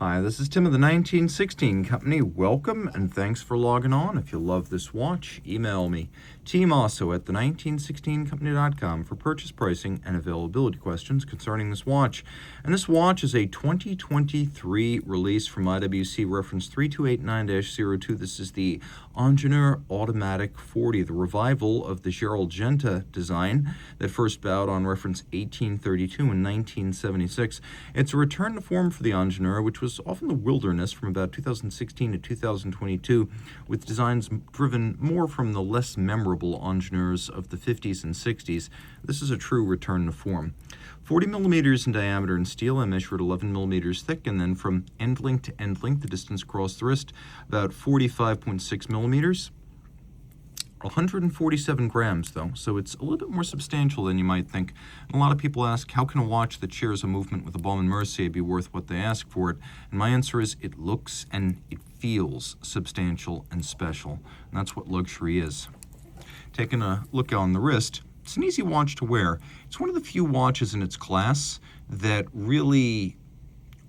Hi, this is Tim of the 1916 Company. Welcome and thanks for logging on. If you love this watch, email me, Team Mosso at the1916company.com for purchase pricing and availability questions concerning this watch. And this watch is a 2023 release from IWC reference 3289-02. This is the Ingenieur Automatic 40, the revival of the Gerald Genta design that first bowed on reference 1832 and 1976. It's a return to form for the Ingenieur, which was off in the wilderness from about 2016 to 2022, with designs driven more from the less memorable Ingenieurs of the 50s and 60s. This is a true return to form. 40 millimeters in diameter in steel and measured 11 millimeters thick, and then from end link to end link, the distance across the wrist, about 45.6 millimeters. 147 grams, though, so it's a little bit more substantial than you might think. And a lot of people ask, how can a watch that shares a movement with a Baume & Mercier be worth what they ask for it? And my answer is, it looks and it feels substantial and special. And that's what luxury is. Taking a look on the wrist, it's an easy watch to wear. It's one of the few watches in its class that really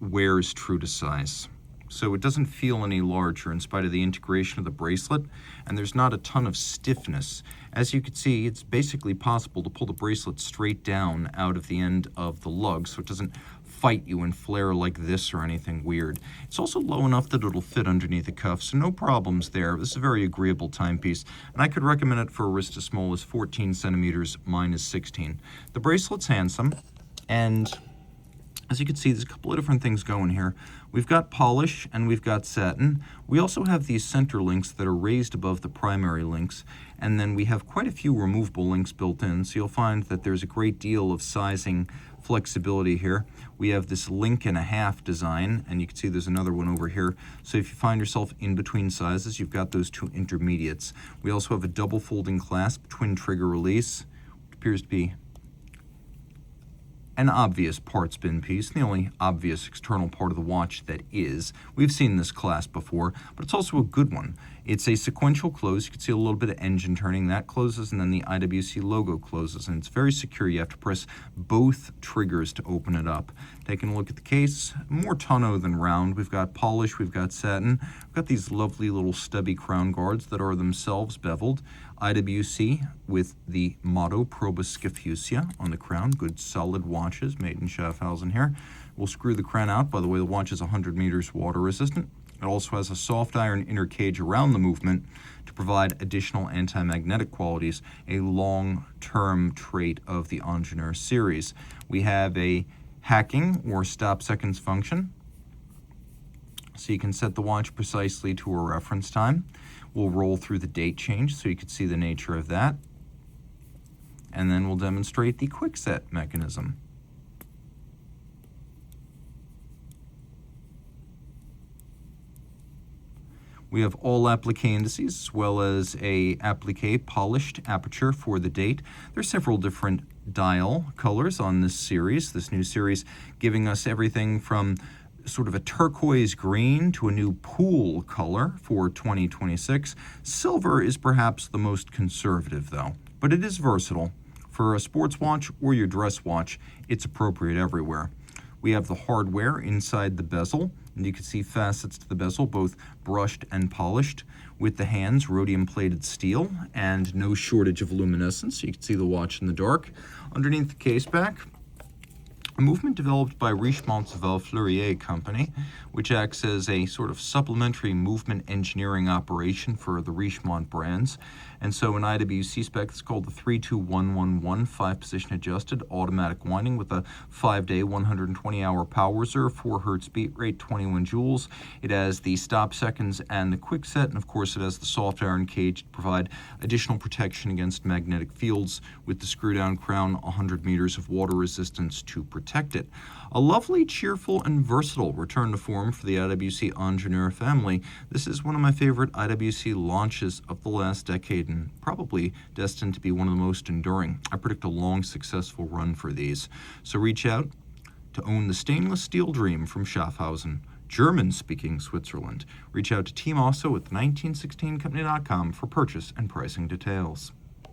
wears true to size. So it doesn't feel any larger in spite of the integration of the bracelet, and there's not a ton of stiffness. As you can see, it's basically possible to pull the bracelet straight down out of the end of the lug, so it doesn't fight you and flare like this or anything weird. It's also low enough that it'll fit underneath the cuff, so no problems there. This is a very agreeable timepiece, and I could recommend it for a wrist as small as 14 centimeters. Mine is 16. The bracelet's handsome, and as you can see, there's a couple of different things going here. We've got polish and we've got satin. We also have these center links that are raised above the primary links, and then we have quite a few removable links built in, so you'll find that there's a great deal of sizing flexibility here. We have this link and a half design, and you can see there's another one over here. So if you find yourself in between sizes, you've got those two intermediates. We also have a double folding clasp, twin trigger release, which appears to be an obvious part spin piece, the only obvious external part of the watch that is. We've seen this clasp before, but it's also a good one. It's a sequential close. You can see a little bit of engine turning. That closes, and then the IWC logo closes, and it's very secure. You have to press both triggers to open it up. Taking a look at the case, more tonneau than round. We've got polish, we've got satin. We've got these lovely little stubby crown guards that are themselves beveled. IWC with the motto Probus Scafusia on the crown. Good solid watches made in Schaffhausen here. We'll screw the crown out. By the way, the watch is 100 meters water resistant. It also has a soft iron inner cage around the movement to provide additional anti-magnetic qualities, a long-term trait of the Ingenieur series. We have a hacking or stop seconds function, so you can set the watch precisely to a reference time. We'll roll through the date change so you can see the nature of that. And then we'll demonstrate the quick set mechanism. We have all applique indices as well as a applique polished aperture for the date. There's several different dial colors on this series, this new series, giving us everything from sort of a turquoise green to a new pool color for 2026. Silver is perhaps the most conservative though, but it is versatile. For a sports watch or your dress watch, it's appropriate everywhere. We have the hardware inside the bezel, and you can see facets to the bezel, both brushed and polished. With the hands, rhodium-plated steel, and no shortage of luminescence. You can see the watch in the dark. Underneath the case back, a movement developed by Richemont's Valfleurier company, which acts as a sort of supplementary movement engineering operation for the Richemont brands. And so an IWC spec is called the 32111 5-position adjusted automatic winding with a 5-day 120-hour power reserve, 4 hertz beat rate, 21 joules. It has the stop seconds and the quick set, and of course it has the soft iron cage to provide additional protection against magnetic fields with the screw down crown, 100 meters of water resistance to protect it. A lovely, cheerful, and versatile return to form for the IWC Ingenieur family. This is one of my favorite IWC launches of the last decade and probably destined to be one of the most enduring. I predict a long, successful run for these. So reach out to own the stainless steel dream from Schaffhausen, German-speaking Switzerland. Reach out to Team Mosso at the1916company.com for purchase and pricing details.